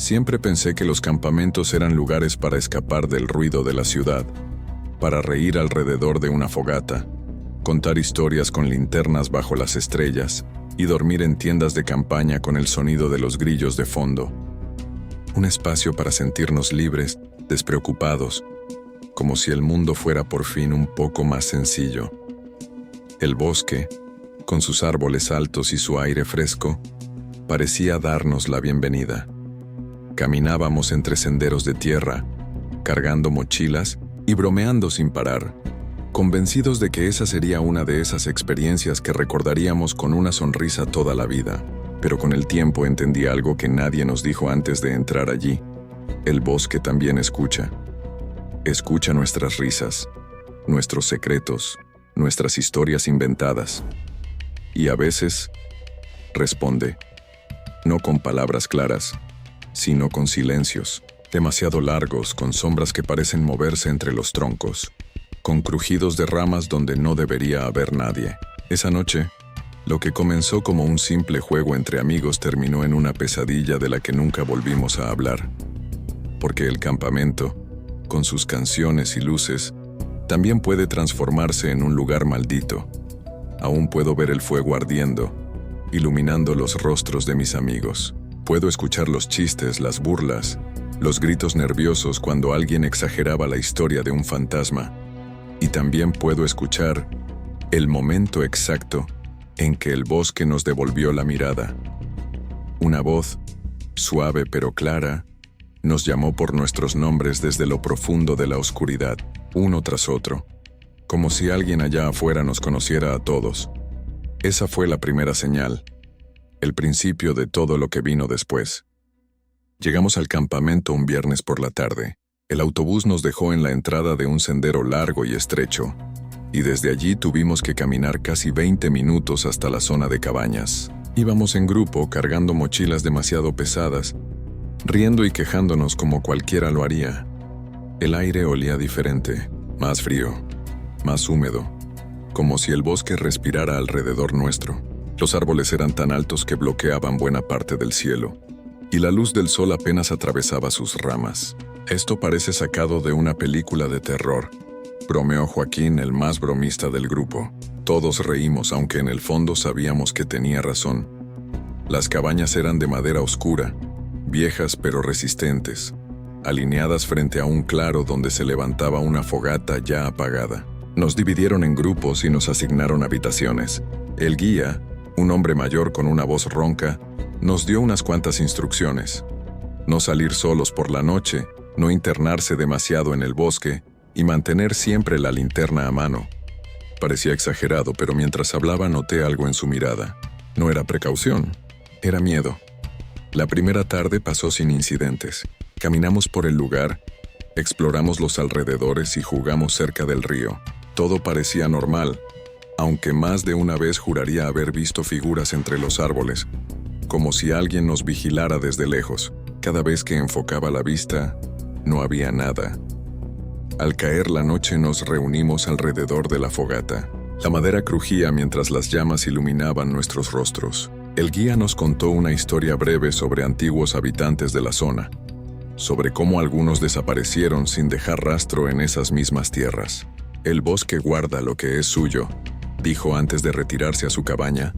Siempre pensé que los campamentos eran lugares para escapar del ruido de la ciudad, para reír alrededor de una fogata, contar historias con linternas bajo las estrellas y dormir en tiendas de campaña con el sonido de los grillos de fondo. Un espacio para sentirnos libres, despreocupados, como si el mundo fuera por fin un poco más sencillo. El bosque, con sus árboles altos y su aire fresco, parecía darnos la bienvenida. Caminábamos entre senderos de tierra, cargando mochilas y bromeando sin parar, convencidos de que esa sería una de esas experiencias que recordaríamos con una sonrisa toda la vida. Pero con el tiempo entendí algo que nadie nos dijo antes de entrar allí. El bosque también escucha. Escucha nuestras risas, nuestros secretos, nuestras historias inventadas. Y a veces responde, no con palabras claras, sino con silencios, demasiado largos, con sombras que parecen moverse entre los troncos, con crujidos de ramas donde no debería haber nadie. Esa noche, lo que comenzó como un simple juego entre amigos terminó en una pesadilla de la que nunca volvimos a hablar. Porque el campamento, con sus canciones y luces, también puede transformarse en un lugar maldito. Aún puedo ver el fuego ardiendo, iluminando los rostros de mis amigos. Puedo escuchar los chistes, las burlas, los gritos nerviosos cuando alguien exageraba la historia de un fantasma. Y también puedo escuchar el momento exacto en que el bosque nos devolvió la mirada. Una voz, suave pero clara, nos llamó por nuestros nombres desde lo profundo de la oscuridad, uno tras otro, como si alguien allá afuera nos conociera a todos. Esa fue la primera señal, el principio de todo lo que vino después. Llegamos al campamento un viernes por la tarde. El autobús nos dejó en la entrada de un sendero largo y estrecho, y desde allí tuvimos que caminar casi 20 minutos hasta la zona de cabañas. Íbamos en grupo, cargando mochilas demasiado pesadas, riendo y quejándonos como cualquiera lo haría. El aire olía diferente, más frío, más húmedo, como si el bosque respirara alrededor nuestro. Los árboles eran tan altos que bloqueaban buena parte del cielo, y la luz del sol apenas atravesaba sus ramas. Esto parece sacado de una película de terror, bromeó Joaquín, el más bromista del grupo. Todos reímos, aunque en el fondo sabíamos que tenía razón. Las cabañas eran de madera oscura, viejas pero resistentes, alineadas frente a un claro donde se levantaba una fogata ya apagada. Nos dividieron en grupos y nos asignaron habitaciones. El guía, un hombre mayor con una voz ronca, nos dio unas cuantas instrucciones. No salir solos por la noche, no internarse demasiado en el bosque y mantener siempre la linterna a mano. Parecía exagerado, pero mientras hablaba noté algo en su mirada. No era precaución, era miedo. La primera tarde pasó sin incidentes. Caminamos por el lugar, exploramos los alrededores y jugamos cerca del río. Todo parecía normal, aunque más de una vez juraría haber visto figuras entre los árboles, como si alguien nos vigilara desde lejos. Cada vez que enfocaba la vista, no había nada. Al caer la noche nos reunimos alrededor de la fogata. La madera crujía mientras las llamas iluminaban nuestros rostros. El guía nos contó una historia breve sobre antiguos habitantes de la zona, sobre cómo algunos desaparecieron sin dejar rastro en esas mismas tierras. El bosque guarda lo que es suyo, dijo antes de retirarse a su cabaña,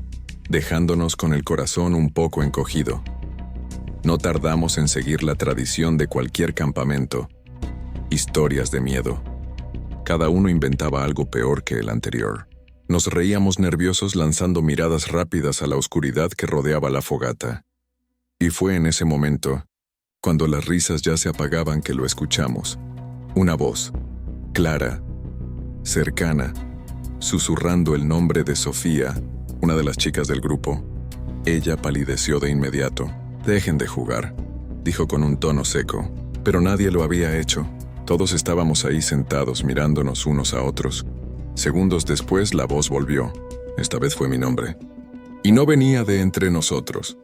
dejándonos con el corazón un poco encogido. No tardamos en seguir la tradición de cualquier campamento. Historias de miedo. Cada uno inventaba algo peor que el anterior. Nos reíamos nerviosos lanzando miradas rápidas a la oscuridad que rodeaba la fogata. Y fue en ese momento, cuando las risas ya se apagaban, que lo escuchamos. Una voz, clara, cercana, susurrando el nombre de Sofía, una de las chicas del grupo. Ella palideció de inmediato. «Dejen de jugar», dijo con un tono seco. Pero nadie lo había hecho. Todos estábamos ahí sentados mirándonos unos a otros. Segundos después la voz volvió. Esta vez fue mi nombre. Y no venía de entre nosotros.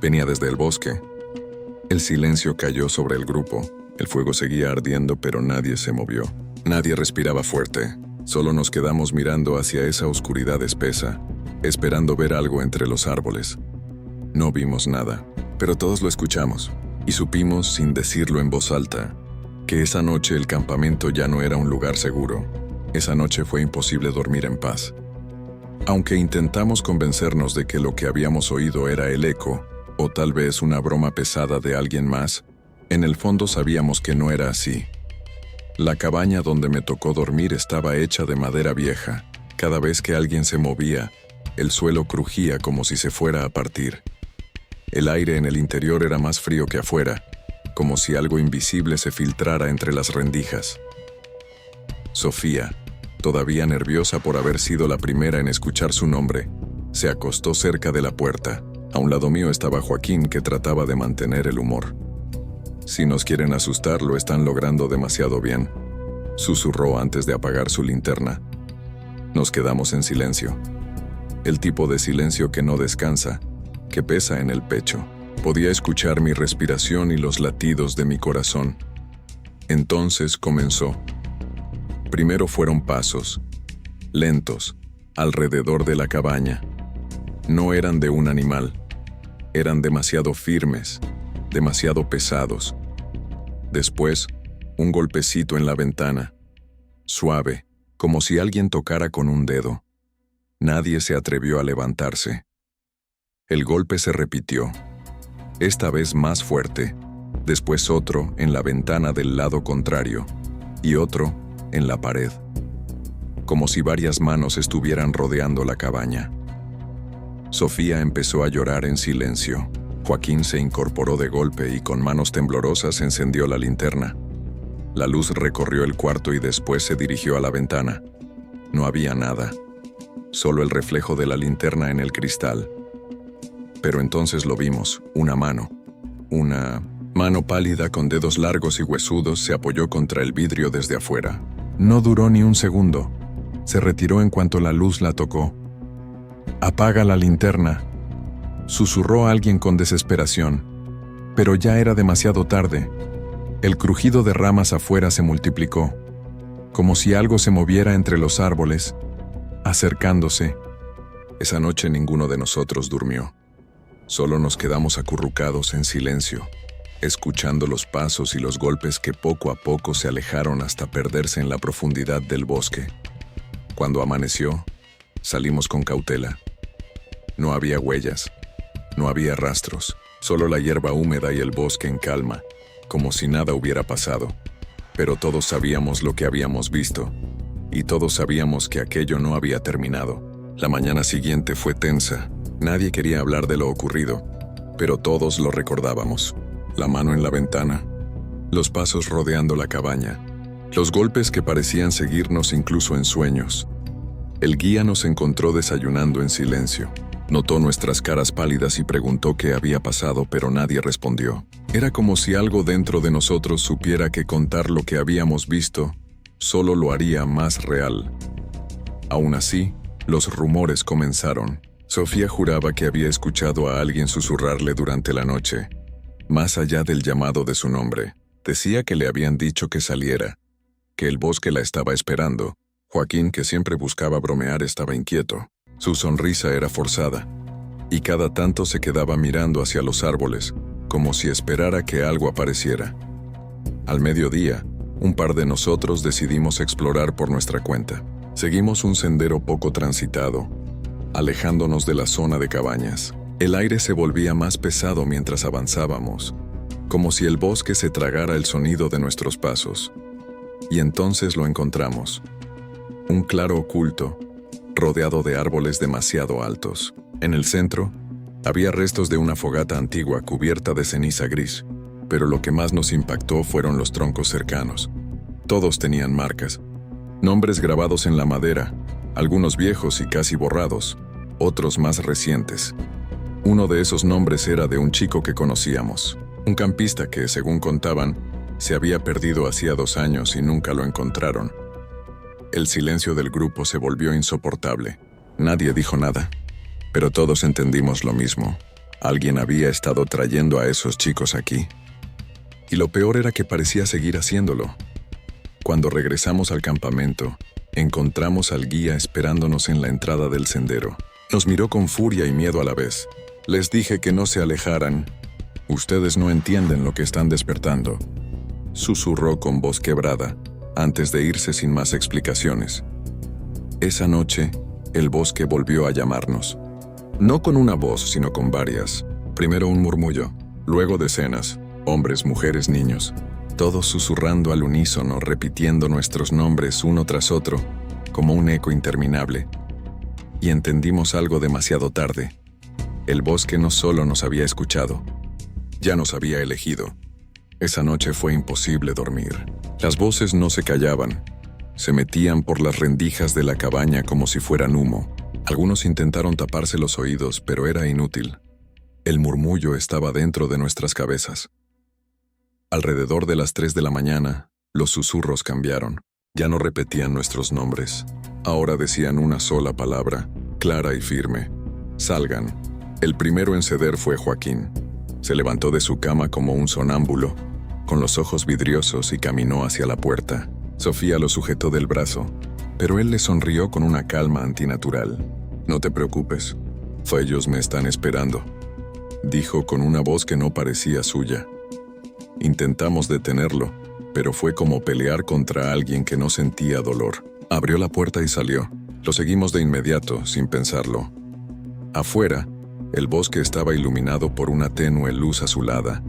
Venía desde el bosque. El silencio cayó sobre el grupo. El fuego seguía ardiendo, pero nadie se movió. Nadie respiraba fuerte. Solo nos quedamos mirando hacia esa oscuridad espesa, esperando ver algo entre los árboles. No vimos nada, pero todos lo escuchamos. Y supimos, sin decirlo en voz alta, que esa noche el campamento ya no era un lugar seguro. Esa noche fue imposible dormir en paz. Aunque intentamos convencernos de que lo que habíamos oído era el eco, o tal vez una broma pesada de alguien más, en el fondo sabíamos que no era así. La cabaña donde me tocó dormir estaba hecha de madera vieja. Cada vez que alguien se movía, el suelo crujía como si se fuera a partir. El aire en el interior era más frío que afuera, como si algo invisible se filtrara entre las rendijas. Sofía, todavía nerviosa por haber sido la primera en escuchar su nombre, se acostó cerca de la puerta. A un lado mío estaba Joaquín, que trataba de mantener el humor. Si nos quieren asustar, lo están logrando demasiado bien, susurró antes de apagar su linterna. Nos quedamos en silencio. El tipo de silencio que no descansa, que pesa en el pecho. Podía escuchar mi respiración y los latidos de mi corazón. Entonces comenzó. Primero fueron pasos, lentos, alrededor de la cabaña. No eran de un animal. Eran demasiado firmes, demasiado pesados. Después, un golpecito en la ventana. Suave, como si alguien tocara con un dedo. Nadie se atrevió a levantarse. El golpe se repitió, esta vez más fuerte, después otro en la ventana del lado contrario, y otro en la pared, como si varias manos estuvieran rodeando la cabaña. Sofía empezó a llorar en silencio. Joaquín se incorporó de golpe y con manos temblorosas encendió la linterna. La luz recorrió el cuarto y después se dirigió a la ventana. No había nada, solo el reflejo de la linterna en el cristal. Pero entonces lo vimos, una mano pálida con dedos largos y huesudos se apoyó contra el vidrio desde afuera. No duró ni un segundo. Se retiró en cuanto la luz la tocó. «Apaga la linterna», susurró alguien con desesperación. Pero ya era demasiado tarde. El crujido de ramas afuera se multiplicó, como si algo se moviera entre los árboles, acercándose. Esa noche ninguno de nosotros durmió. Solo nos quedamos acurrucados en silencio, escuchando los pasos y los golpes que poco a poco se alejaron hasta perderse en la profundidad del bosque. Cuando amaneció, salimos con cautela. No había huellas, no había rastros, solo la hierba húmeda y el bosque en calma, como si nada hubiera pasado. Pero todos sabíamos lo que habíamos visto, y todos sabíamos que aquello no había terminado. La mañana siguiente fue tensa. Nadie quería hablar de lo ocurrido, pero todos lo recordábamos. La mano en la ventana, los pasos rodeando la cabaña, los golpes que parecían seguirnos incluso en sueños. El guía nos encontró desayunando en silencio. Notó nuestras caras pálidas y preguntó qué había pasado, pero nadie respondió. Era como si algo dentro de nosotros supiera que contar lo que habíamos visto solo lo haría más real. Aún así, los rumores comenzaron. Sofía juraba que había escuchado a alguien susurrarle durante la noche, más allá del llamado de su nombre. Decía que le habían dicho que saliera, que el bosque la estaba esperando. Joaquín, que siempre buscaba bromear, estaba inquieto. Su sonrisa era forzada, y cada tanto se quedaba mirando hacia los árboles, como si esperara que algo apareciera. Al mediodía, un par de nosotros decidimos explorar por nuestra cuenta. Seguimos un sendero poco transitado, alejándonos de la zona de cabañas. El aire se volvía más pesado mientras avanzábamos, como si el bosque se tragara el sonido de nuestros pasos. Y entonces lo encontramos. Un claro oculto, rodeado de árboles demasiado altos. En el centro, había restos de una fogata antigua cubierta de ceniza gris, pero lo que más nos impactó fueron los troncos cercanos. Todos tenían marcas, nombres grabados en la madera, algunos viejos y casi borrados, otros más recientes. Uno de esos nombres era de un chico que conocíamos, un campista que, según contaban, se había perdido hacía 2 años y nunca lo encontraron. El silencio del grupo se volvió insoportable. Nadie dijo nada, pero todos entendimos lo mismo. Alguien había estado trayendo a esos chicos aquí. Y lo peor era que parecía seguir haciéndolo. Cuando regresamos al campamento, encontramos al guía esperándonos en la entrada del sendero. Nos miró con furia y miedo a la vez. Les dije que no se alejaran, Ustedes no entienden lo que están despertando, susurró con voz quebrada, antes de irse sin más explicaciones. Esa noche, el bosque volvió a llamarnos. No con una voz, sino con varias. Primero un murmullo, luego decenas, hombres, mujeres, niños, todos susurrando al unísono, repitiendo nuestros nombres uno tras otro, como un eco interminable. Y entendimos algo demasiado tarde. El bosque no solo nos había escuchado, ya nos había elegido. Esa noche fue imposible dormir. Las voces no se callaban. Se metían por las rendijas de la cabaña como si fueran humo. Algunos intentaron taparse los oídos, pero era inútil. El murmullo estaba dentro de nuestras cabezas. Alrededor de las 3 de la mañana, los susurros cambiaron. Ya no repetían nuestros nombres. Ahora decían una sola palabra, clara y firme. Salgan. El primero en ceder fue Joaquín. Se levantó de su cama como un sonámbulo, con los ojos vidriosos, y caminó hacia la puerta. Sofía lo sujetó del brazo, pero él le sonrió con una calma antinatural. «No te preocupes, ellos me están esperando», dijo con una voz que no parecía suya. Intentamos detenerlo, pero fue como pelear contra alguien que no sentía dolor. Abrió la puerta y salió. Lo seguimos de inmediato, sin pensarlo. Afuera, el bosque estaba iluminado por una tenue luz azulada,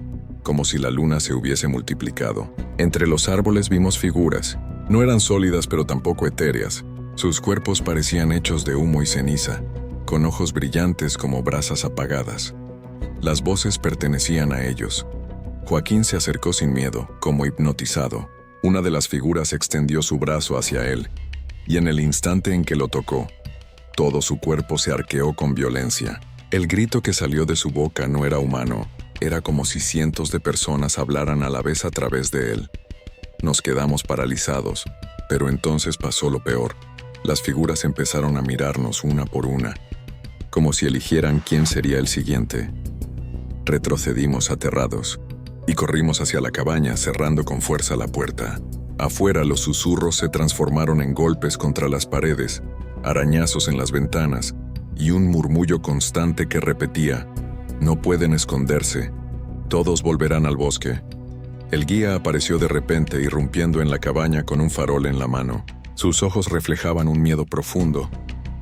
como si la luna se hubiese multiplicado. Entre los árboles vimos figuras. No eran sólidas, pero tampoco etéreas. Sus cuerpos parecían hechos de humo y ceniza, con ojos brillantes como brasas apagadas. Las voces pertenecían a ellos. Joaquín se acercó sin miedo, como hipnotizado. Una de las figuras extendió su brazo hacia él, y en el instante en que lo tocó, todo su cuerpo se arqueó con violencia. El grito que salió de su boca no era humano, era como si cientos de personas hablaran a la vez a través de él. Nos quedamos paralizados, pero entonces pasó lo peor. Las figuras empezaron a mirarnos una por una, como si eligieran quién sería el siguiente. Retrocedimos aterrados, y corrimos hacia la cabaña, cerrando con fuerza la puerta. Afuera los susurros se transformaron en golpes contra las paredes, arañazos en las ventanas, y un murmullo constante que repetía: «No pueden esconderse, todos volverán al bosque». El guía apareció de repente, irrumpiendo en la cabaña con un farol en la mano. Sus ojos reflejaban un miedo profundo,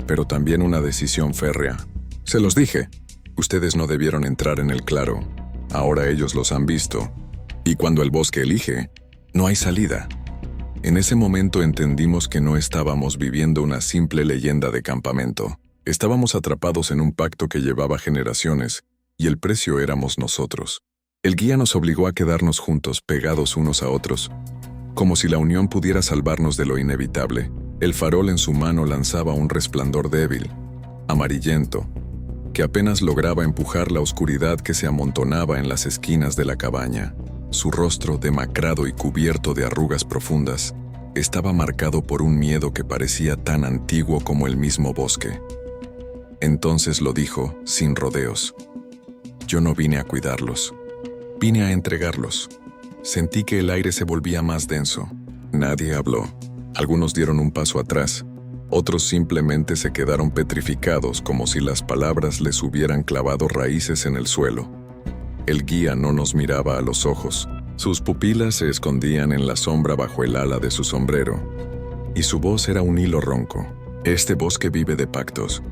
pero también una decisión férrea. «Se los dije, ustedes no debieron entrar en el claro. Ahora ellos los han visto, y cuando el bosque elige, no hay salida». En ese momento entendimos que no estábamos viviendo una simple leyenda de campamento. Estábamos atrapados en un pacto que llevaba generaciones, y el precio éramos nosotros. El guía nos obligó a quedarnos juntos, pegados unos a otros, como si la unión pudiera salvarnos de lo inevitable. El farol en su mano lanzaba un resplandor débil, amarillento, que apenas lograba empujar la oscuridad que se amontonaba en las esquinas de la cabaña. Su rostro, demacrado y cubierto de arrugas profundas, estaba marcado por un miedo que parecía tan antiguo como el mismo bosque. Entonces lo dijo, sin rodeos: «Yo no vine a cuidarlos, vine a entregarlos». Sentí que el aire se volvía más denso. Nadie habló. Algunos dieron un paso atrás. Otros simplemente se quedaron petrificados, como si las palabras les hubieran clavado raíces en el suelo. El guía no nos miraba a los ojos. Sus pupilas se escondían en la sombra bajo el ala de su sombrero. Y su voz era un hilo ronco. «Este bosque vive de pactos.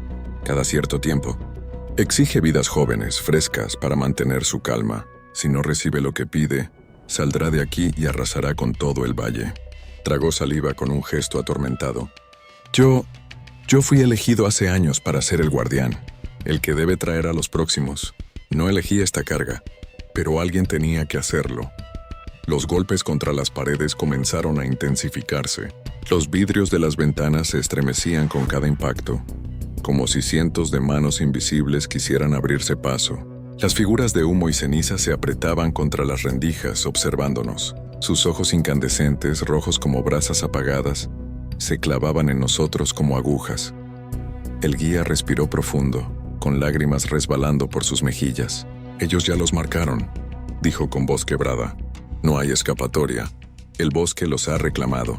Cada cierto tiempo exige vidas jóvenes, frescas, para mantener su calma. Si no recibe lo que pide, saldrá de aquí y arrasará con todo el valle». Tragó saliva con un gesto atormentado. Yo fui elegido hace años para ser el guardián, el que debe traer a los próximos. No elegí esta carga, pero alguien tenía que hacerlo. Los golpes contra las paredes comenzaron a intensificarse. Los vidrios de las ventanas se estremecían con cada impacto, como si cientos de manos invisibles quisieran abrirse paso. Las figuras de humo y ceniza se apretaban contra las rendijas, observándonos. Sus ojos incandescentes, rojos como brasas apagadas, se clavaban en nosotros como agujas. El guía respiró profundo, con lágrimas resbalando por sus mejillas. «Ellos ya los marcaron», dijo con voz quebrada. «No hay escapatoria. El bosque los ha reclamado».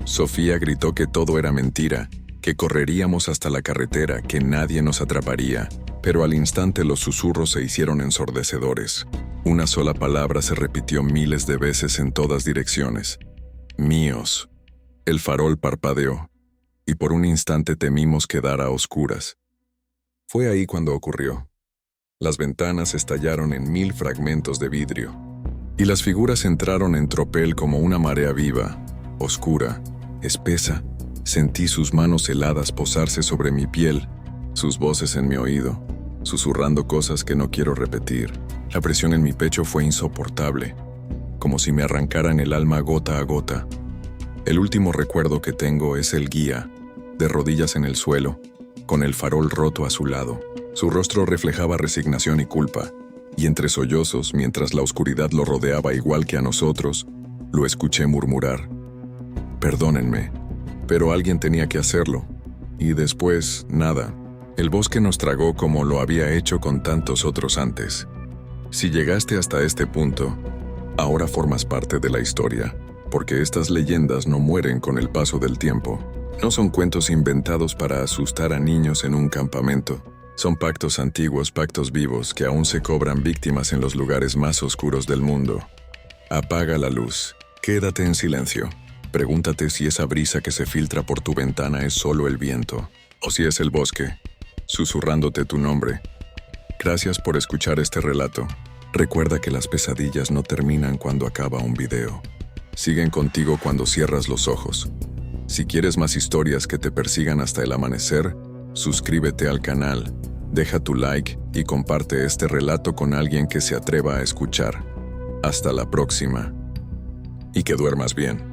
Sofía gritó que todo era mentira, que correríamos hasta la carretera, que nadie nos atraparía, pero al instante los susurros se hicieron ensordecedores. Una sola palabra se repitió miles de veces en todas direcciones. Míos. El farol parpadeó, y por un instante temimos quedar a oscuras. Fue ahí cuando ocurrió. Las ventanas estallaron en 1000 fragmentos de vidrio, y las figuras entraron en tropel como una marea viva, oscura, espesa. Sentí sus manos heladas posarse sobre mi piel, sus voces en mi oído, susurrando cosas que no quiero repetir. La presión en mi pecho fue insoportable, como si me arrancaran el alma gota a gota. El último recuerdo que tengo es el guía, de rodillas en el suelo, con el farol roto a su lado. Su rostro reflejaba resignación y culpa, y entre sollozos, mientras la oscuridad lo rodeaba igual que a nosotros, lo escuché murmurar: «Perdónenme, pero alguien tenía que hacerlo». Y después, nada. El bosque nos tragó como lo había hecho con tantos otros antes. Si llegaste hasta este punto, ahora formas parte de la historia, porque estas leyendas no mueren con el paso del tiempo. No son cuentos inventados para asustar a niños en un campamento. Son pactos antiguos, pactos vivos que aún se cobran víctimas en los lugares más oscuros del mundo. Apaga la luz. Quédate en silencio. Pregúntate si esa brisa que se filtra por tu ventana es solo el viento, o si es el bosque, susurrándote tu nombre. Gracias por escuchar este relato. Recuerda que las pesadillas no terminan cuando acaba un video. Siguen contigo cuando cierras los ojos. Si quieres más historias que te persigan hasta el amanecer, suscríbete al canal, deja tu like y comparte este relato con alguien que se atreva a escuchar. Hasta la próxima. Y que duermas bien.